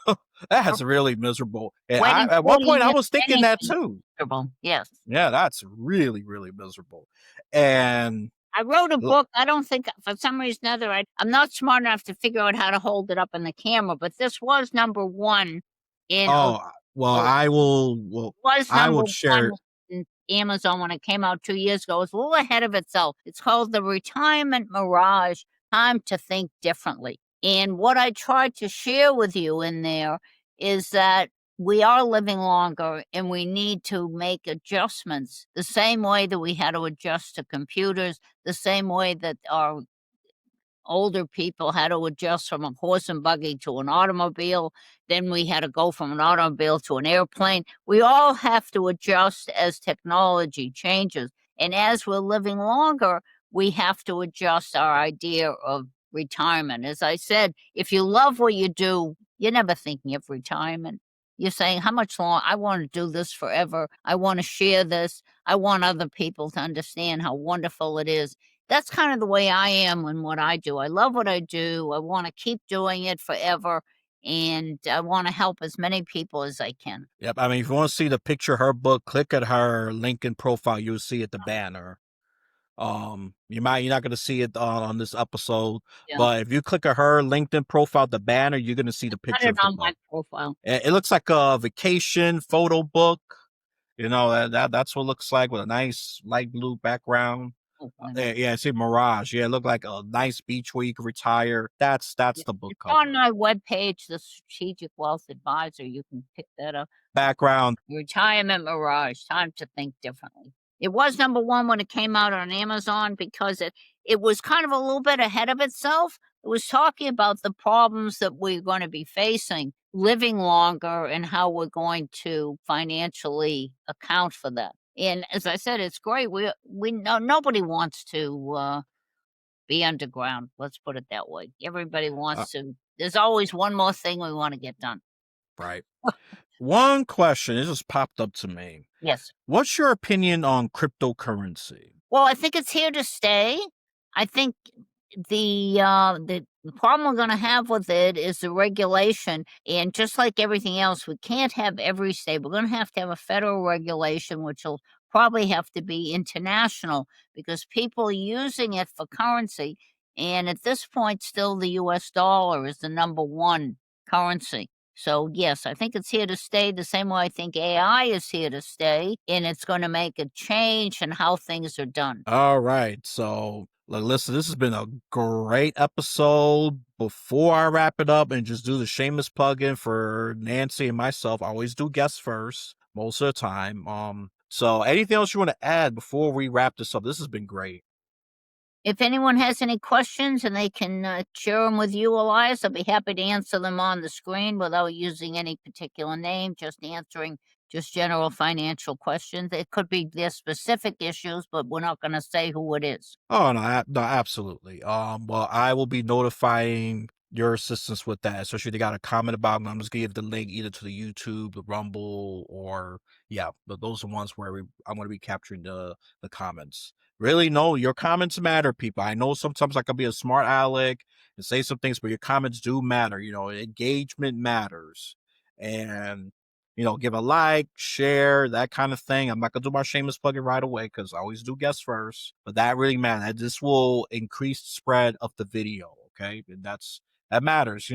Or That's really miserable. And waiting at one 40 point I years was thinking anyway that is too. miserable. Yes. Yeah, that's really, really miserable. And I wrote a l- book. I don't think for some reason or other I'm not smart enough to figure out how to hold it up in the camera, but this was number 1 in oh well, oh, was I number will share. 1 in Amazon when it came out 2 years ago. It's a little ahead of itself. It's called The Retirement Mirage: Time to Think Differently. And what I tried to share with you in there is that we are living longer and we need to make adjustments the same way that we had to adjust to computers, the same way that our older people had to adjust from a horse and buggy to an automobile. Then we had to go from an automobile to an airplane. We all have to adjust as technology changes. And as we're living longer, we have to adjust our idea of retirement. As I said, if you love what you do, you're never thinking of retirement. You're saying, how much long? I want to do this forever. I want to share this. I want other people to understand how wonderful it is. That's kind of the way I am in what I do. I love what I do. I want to keep doing it forever, and I want to help as many people as I can. Yep. I mean, if you want to see the picture of her book, click at her LinkedIn profile. You'll see it the banner. You're not gonna see it on this episode, Yeah, but if you click at her LinkedIn profile, the banner, you're gonna see the put picture it of the on my book. profile. It looks like a vacation photo book. That's what it looks like with a nice light blue background. Oh, wait a minute. Yeah, see Mirage. Yeah, it looked like a nice beach where you can retire. That's Yeah, the book it's on cover. my webpage, the Strategic Wealth Advisor. You can pick that up. Background. Retirement Mirage, Time to Think Differently. It was number 1 when it came out on Amazon because it was kind of a little bit ahead of itself. It was talking about the problems that we're gonna be facing living longer and how we're going to financially account for that. And as I said, it's great. We know nobody wants to, be underground, let's put it that way. Everybody Uh, wants to there's always one more thing we wanna get done. right. One question, it just popped up to me. Yes. What's your opinion on cryptocurrency? Well, I think it's here to stay. I think the problem we're gonna have with it is the regulation, and just like everything else, we can't have every state. We're gonna have to have a federal regulation, which will probably have to be international because people are using it for currency, and at this point, still the US dollar is the number 1 currency. So, yes, I think it's here to stay the same way I think AI is here to stay, and it's gonna make a change in how things are done. All right. So Look, listen, this has been a great episode. Before I wrap it up and just do the shameless plug-in for Nancy and myself, I always do guests first most of the time. So anything else you want to add before we wrap this up? This has been great. If anyone has any questions and they can share them with you, Elias, I'll be happy to answer them on the screen without using any particular name, just answering just general financial questions. It could be their specific issues, but we're not going to say who it is. Oh no, no, absolutely. Well, I will be notifying your assistance with that, especially if they got a comment about it. I'm just gonna give the link either to the YouTube, the Rumble, or yeah, but those are ones where I'm gonna be capturing the comments. Really, no, your comments matter, people. I know sometimes I can be a smart aleck and say some things, but your comments do matter. Engagement matters, and give a like, share, that kind of thing. I'm not gonna do my shameless plug-in right away because I always do guests first, but that really matters. This will increase the spread of the video, okay? And that matters.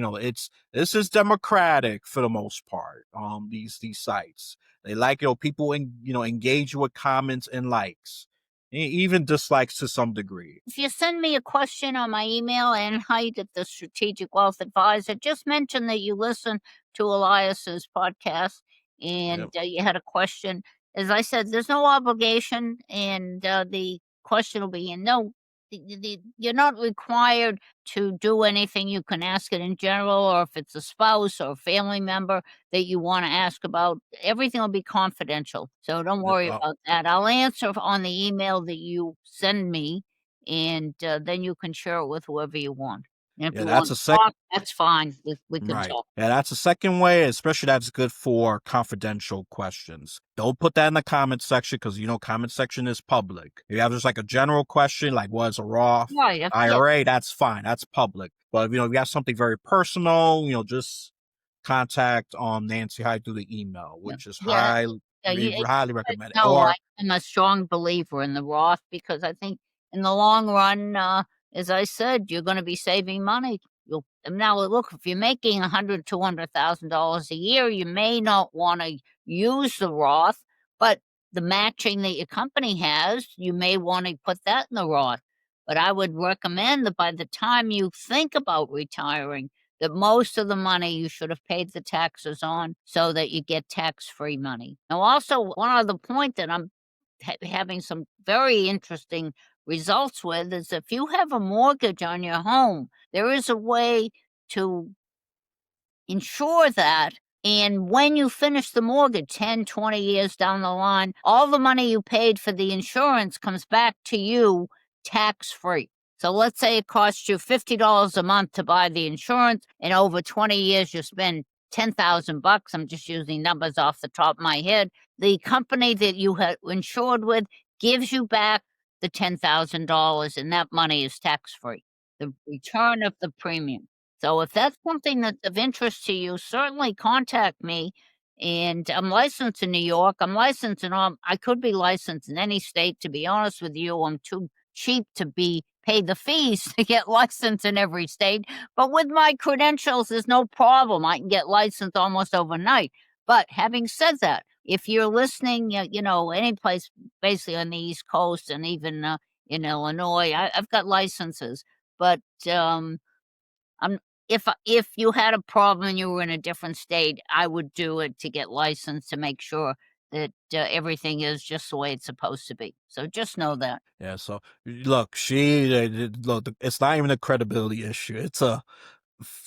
This is democratic for the most part. These sites, they like people engage with comments and likes, even dislikes to some degree. If you send me a question on my email, and Hite at the Strategic Wealth Advisor, just mention that you listen to Elias's podcast and Yep. you had a question. As I said, there's no obligation, and the question will be in no. You're not required to do anything. You can ask it in general, or if it's a spouse or a family member that you want to ask about, everything will be confidential. So don't worry about that. I'll answer on the email that you send me, and then you can share it with whoever you want. And if Yeah, you that's want a to sec. talk, that's fine. We can Right. talk. Yeah, that's a second way, especially that's good for confidential questions. Don't put that in the comment section because comment section is public. If you have just like a general question, like what's a Roth Right. Yeah. IRA, that's fine. That's public. But if you got something very personal, just contact Nancy Hite through the email, Yeah. which is Yeah. highly recommended. No, I Or am a strong believer in the Roth because I think in the long run, as I said, you're going to be saving money. Now look, if you're making $200,000 a year, you may not want to use the Roth, but the matching that your company has, you may want to put that in the Roth. But I would recommend that by the time you think about retiring, that most of the money you should have paid the taxes on so that you get tax-free money. Now, also, one other point that I'm having some very interesting results with is if you have a mortgage on your home, there is a way to insure that. And when you finish the mortgage 10, 20 years down the line, all the money you paid for the insurance comes back to you tax free. So let's say it costs you $50 a month to buy the insurance, and over 20 years you spend 10,000 bucks. I'm just using numbers off the top of my head. The company that you had insured with gives you back the $10,000, and that money is tax free. The return of the premium. So if that's something that's of interest to you, certainly contact me. And I'm licensed in New York. I'm licensed in all, I could be licensed in any state. To be honest with you, I'm too cheap to be paid the fees to get licensed in every state. But with my credentials, there's no problem. I can get licensed almost overnight. But having said that, if you're listening, any place basically on the East Coast and even in Illinois, I've got licenses. But I'm if you had a problem and you were in a different state, I would do it to get licensed to make sure that everything is just the way it's supposed to be. So just know that. yeah, so look, look, it's not even a credibility issue. It's a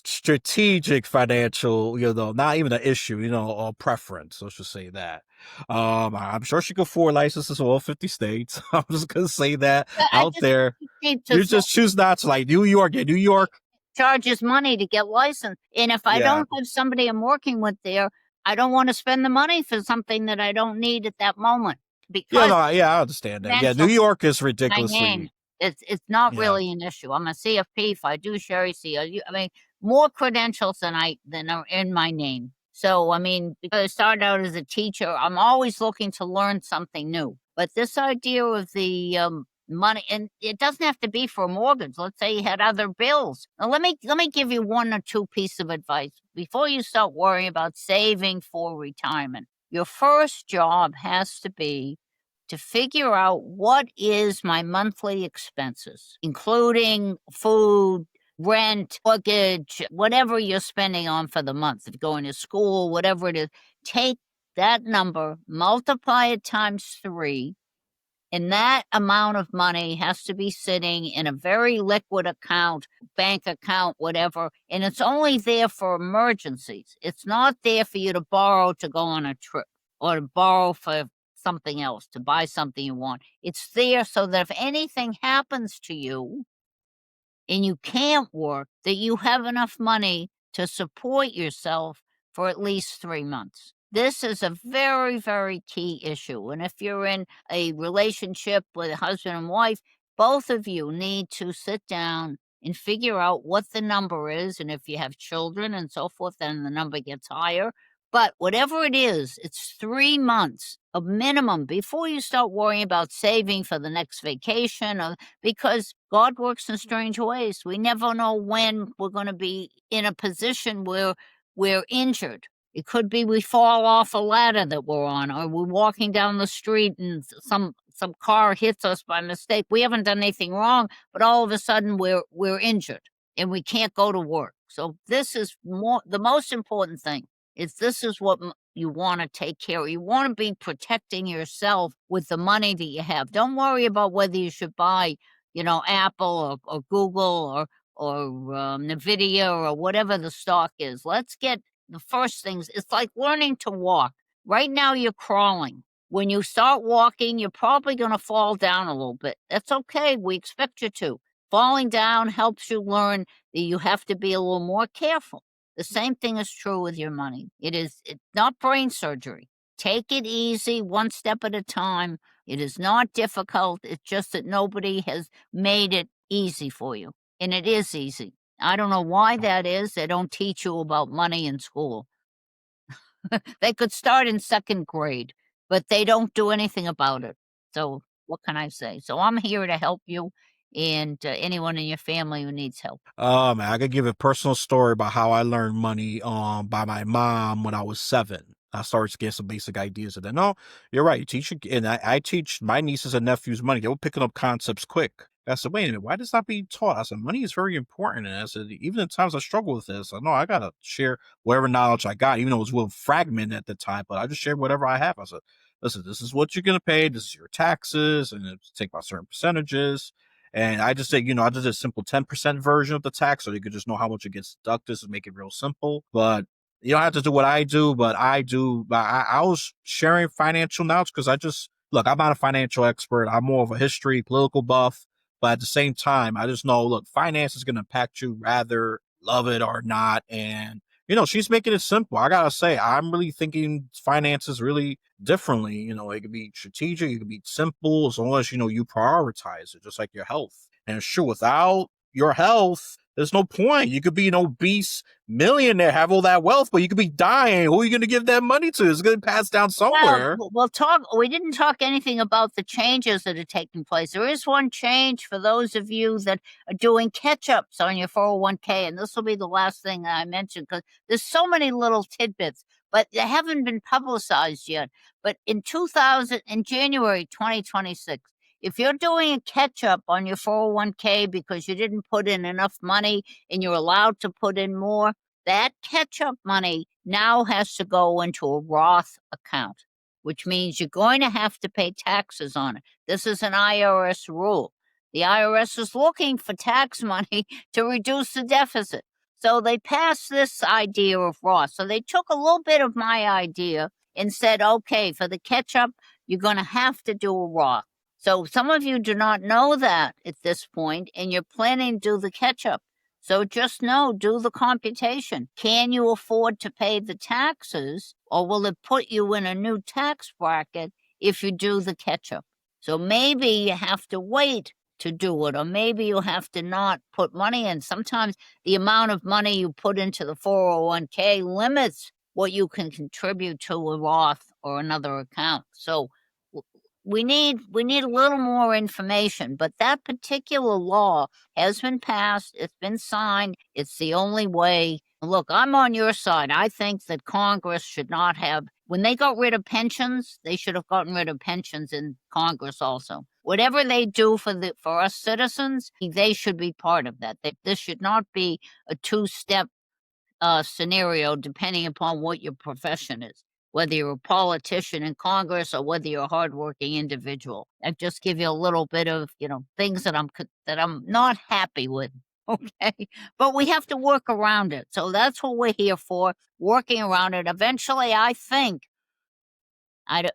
strategic financial, not even an issue, or preference. Let's just say that. I'm sure she could afford licenses in all 50 states. I'm just gonna say that I out just there. need to You just choose not to, like New York. Yeah, New York. charges money to get licensed, and if I Yeah, don't have somebody I'm working with there, I don't want to spend the money for something that I don't need at that moment yeah, because no, yeah, I understand that. Yeah, New financial York is my name. ridiculously. It's not Yeah, really an issue. I'm a CFP, fiduciary, CLU. I mean, more credentials than are in my name. So I mean, because I started out as a teacher, I'm always looking to learn something new. But this idea of the money, and it doesn't have to be for a mortgage. Let's say you had other bills. Now, let me give you one or two pieces of advice before you start worrying about saving for retirement. Your first job has to be to figure out what is my monthly expenses, including food, rent, mortgage, whatever you're spending on for the month, if you're going to school, whatever it is. Take that number, multiply it times 3, and that amount of money has to be sitting in a very liquid account, bank account, whatever, and it's only there for emergencies. It's not there for you to borrow to go on a trip or to borrow for something else, to buy something you want. It's there so that if anything happens to you and you can't work, that you have enough money to support yourself for at least 3 months. This is a very, very key issue. And if you're in a relationship with a husband and wife, both of you need to sit down and figure out what the number is. And if you have children and so forth, then the number gets higher. But whatever it is, it's 3 months of minimum before you start worrying about saving for the next vacation, because God works in strange ways. We never know when we're going to be in a position where we're injured. It could be we fall off a ladder that we're on, or we're walking down the street and some car hits us by mistake. We haven't done anything wrong, but all of a sudden we're injured and we can't go to work. So this is the most important thing. This is what you want to take care of. You want to be protecting yourself with the money that you have. Don't worry about whether you should buy, Apple or Google or Nvidia or whatever the stock is. Let's get the first things. It's like learning to walk. Right now you're crawling. When you start walking, you're probably going to fall down a little bit. That's okay. We expect you to. Falling down helps you learn that you have to be a little more careful. The same thing is true with your money. It's not brain surgery. Take it easy, one step at a time. It is not difficult. It's just that nobody has made it easy for you. And it is easy. I don't know why that is. They don't teach you about money in school. They could start in 2nd grade, but they don't do anything about it. So what can I say? So I'm here to help you and anyone in your family who needs help. Man, I could give a personal story about how I learned money by my mom when I was 7. I started to get some basic ideas of that. No, you're right. You teach, and I teach my nieces and nephews money. They were picking up concepts quick. I said, wait a minute, why does that be taught? I said, money is very important. And I said, even in times I struggle with this, I know I got to share whatever knowledge I got, even though it was a little fragmented at the time, but I just shared whatever I have. I said, listen, this is what you're going to pay. This is your taxes, and it's take by certain percentages. And I just say, I did a simple 10% version of the tax so you could just know how much it gets deducted to make it real simple. But you don't have to do what I do, but I do. But I was sharing financial knowledge because look, I'm not a financial expert. I'm more of a history, political buff. But at the same time, I just know, look, finance is going to impact you rather love it or not. And, she's making it simple. I got to say, I'm really thinking finances really differently. It could be strategic, it could be simple, as long as, you prioritize it, just like your health. And sure, without your health, there's no point. You could be an obese millionaire, have all that wealth, but you could be dying. Who are you going to give that money to? It's going to pass down somewhere. Well, we didn't talk anything about the changes that are taking place. There is one change for those of you that are doing catch-ups on your 401k, and this will be the last thing that I mentioned because there's so many little tidbits, but they haven't been publicized yet. But in January 2026, if you're doing a catch-up on your 401k because you didn't put in enough money and you're allowed to put in more, that catch-up money now has to go into a Roth account, which means you're going to have to pay taxes on it. This is an IRS rule. The IRS is looking for tax money to reduce the deficit. So they passed this idea of Roth. So they took a little bit of my idea and said, okay, for the catch-up, you're going to have to do a Roth. So some of you do not know that at this point, and you're planning to do the catch-up. So just do the computation. Can you afford to pay the taxes, or will it put you in a new tax bracket if you do the catch-up? So maybe you have to wait to do it, or maybe you have to not put money in. Sometimes the amount of money you put into the 401k limits what you can contribute to a Roth or another account. So we need a little more information, but that particular law has been passed. It's been signed. It's the only way. Look, I'm on your side. I think that Congress should not have When they got rid of pensions, they should have gotten rid of pensions in Congress also. Whatever they do for us citizens, they should be part of that. This should not be a two-step scenario depending upon what your profession is, whether you're a politician in Congress or whether you're a hardworking individual. I just give you a little bit of, things that I'm not happy with. Okay, but we have to work around it. So that's what we're here for, working around it. Eventually, I think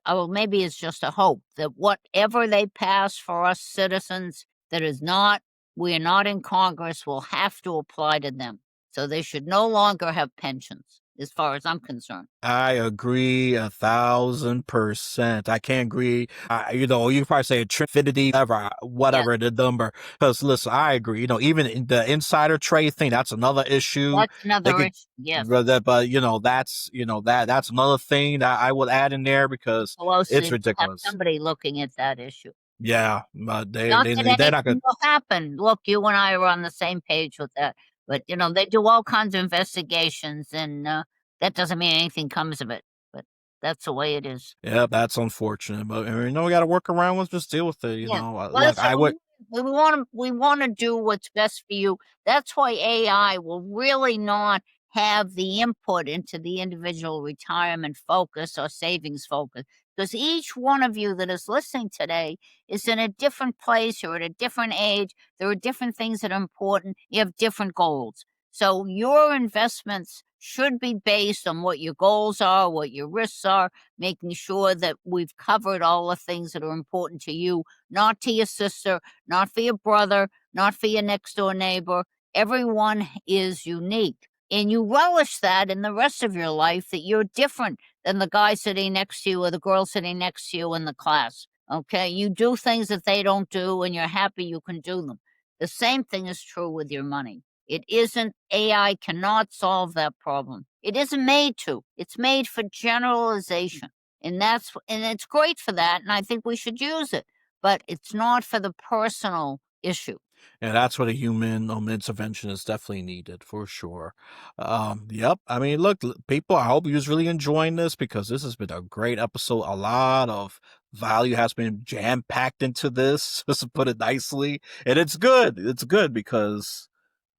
well, maybe it's just a hope that whatever they pass for us citizens that is not, we're not in Congress, will have to apply to them. So they should no longer have pensions, as far as I'm concerned. I agree 1,000%. I can't agree. You can probably say a infinity, Yes, whatever the number. Because listen, I agree. Even the insider trade thing, that's another issue. that's They another could, issue. Yes, but that's another thing that I would add in there because it's Pelosi will have ridiculous. somebody looking at that issue. Yeah, but Not that they're not anything gonna. will happen. Look, you and I are on the same page with that. But, they do all kinds of investigations, and that doesn't mean anything comes of it. But that's the way it is. Yeah, that's unfortunate. But we got to work around with, just deal with it. Yeah. Well, Like that's I what would. we wanna do what's best for you. That's why AI will really not have the input into the individual retirement focus or savings focus, because each one of you that is listening today is in a different place, you're at a different age, there are different things that are important, you have different goals. So your investments should be based on what your goals are, what your risks are, making sure that we've covered all the things that are important to you, not to your sister, not for your brother, not for your next door neighbor. Everyone is unique. And you relish that in the rest of your life, that you're different than the guy sitting next to you or the girl sitting next to you in the class. Okay. You do things that they don't do, and you're happy you can do them. The same thing is true with your money. It isn't, AI cannot solve that problem. It isn't made to. It's made for generalization. And it's great for that, and I think we should use it, but it's not for the personal issue. And that's what a human intervention is definitely needed for sure. Yep. I mean, look, people, I hope you're really enjoying this because this has been a great episode. A lot of value has been jam packed into this, just to put it nicely. And it's good. It's good because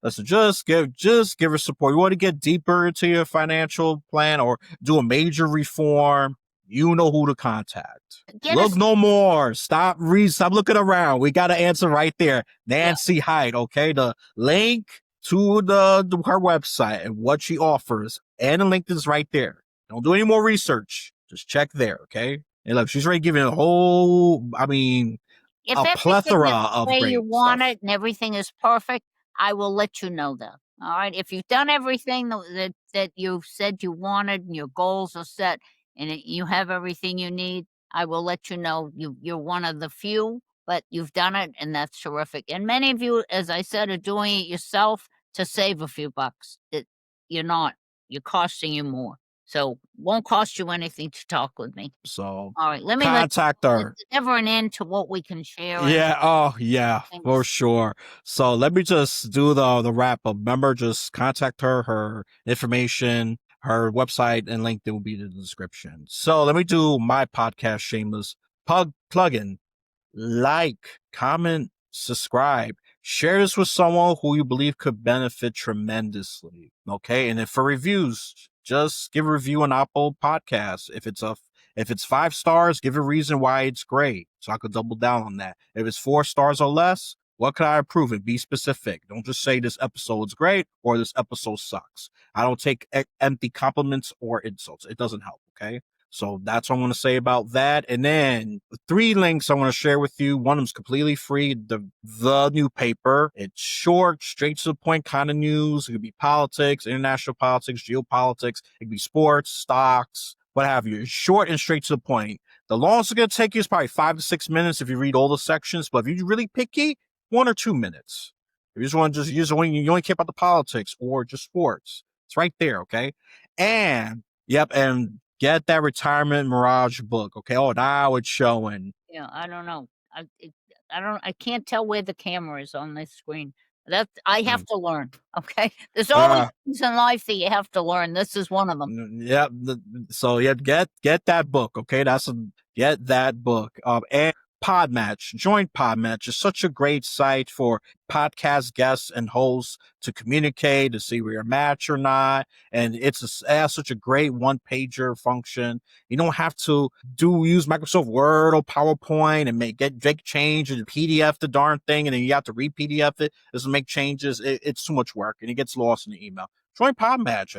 listen, just give her support. You want to get deeper into your financial plan or do a major reform, you know who to contact. Get Look us no more. Stop looking around. We got an answer right there. Yeah, Nancy Hite, okay? The link to her website and what she offers, and the link is right there. Don't do any more research. Just check there, okay? And look, she's already giving if a everything is plethora the of way you great want stuff. it and everything is perfect, I will let you know that. All right. If you've done everything that you've said you wanted and your goals are set and you have everything you need, I will let you know you're one of the few, but you've done it, and that's terrific. And many of you, as I said, are doing it yourself to save a few bucks. You're not. You're costing you more. So won't cost you anything to talk with me. So All right. Let me let you contact There's her. never an end to what we can share and Yeah, oh yeah, for things. sure. So let me just do the wrap up. Remember, just contact her. Her information, her website, and LinkedIn will be in the description. So let me do my podcast shameless plug-in. Like, comment, subscribe, share this with someone who you believe could benefit tremendously. Okay. And if for reviews, just give a review on Apple Podcasts. If it's 5 stars, give a reason why it's great. So I could double down on that. If it's 4 stars or less, what could I improve it? Be specific. Don't just say this episode's great or this episode sucks. I don't take empty compliments or insults. It doesn't help. Okay. So that's what I'm going to say about that. And then 3 links I want to share with you. One of them's completely free. The new paper. It's short, straight to the point kind of news. It could be politics, international politics, geopolitics. It could be sports, stocks, what have you. It's short and straight to the point. The longest it's going to take you is probably 5 to 6 minutes if you read all the sections. But if you're really picky, 1 or 2 minutes. If you just want to you only care about the politics or just sports, it's right there. Okay. And yep. And get that retirement mirage book. Okay. Oh, now it's showing. I don't know. I can't tell where the camera is on this screen. I have Mm. to learn. Okay. There's always Uh, things in life that you have to learn. This is one of them. yeah. So yeah, get that book. Okay, get that book. And Podmatch, join Podmatch. It's such a great site for podcast guests and hosts to communicate to see where you're match or not. And it has such a great one pager function. You don't have to use Microsoft Word or PowerPoint and make change and PDF the darn thing, and then you have to re-PDF it. Doesn't make changes. It's too much work, and it gets lost in the email. Join Podmatch.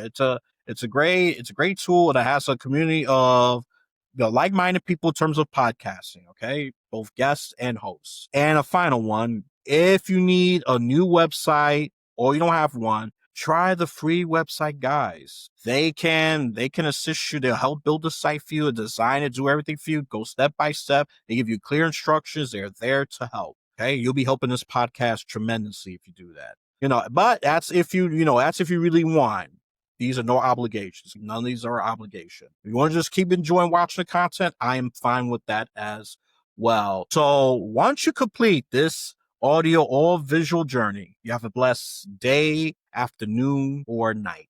It's a great tool, and it has a community of like-minded people in terms of podcasting. Okay, both guests and hosts. And a final one: if you need a new website or you don't have one, try the free website guys. They can assist you. They'll help build the site for you, design it, do everything for you, go step by step. They give you clear instructions. They're there to help. Okay, you'll be helping this podcast tremendously if you do that. But that's if you really want. These are no obligations. None of these are obligation. If you want to just keep enjoying watching the content, I am fine with that as well. So once you complete this audio or visual journey, you have a blessed day, afternoon, or night.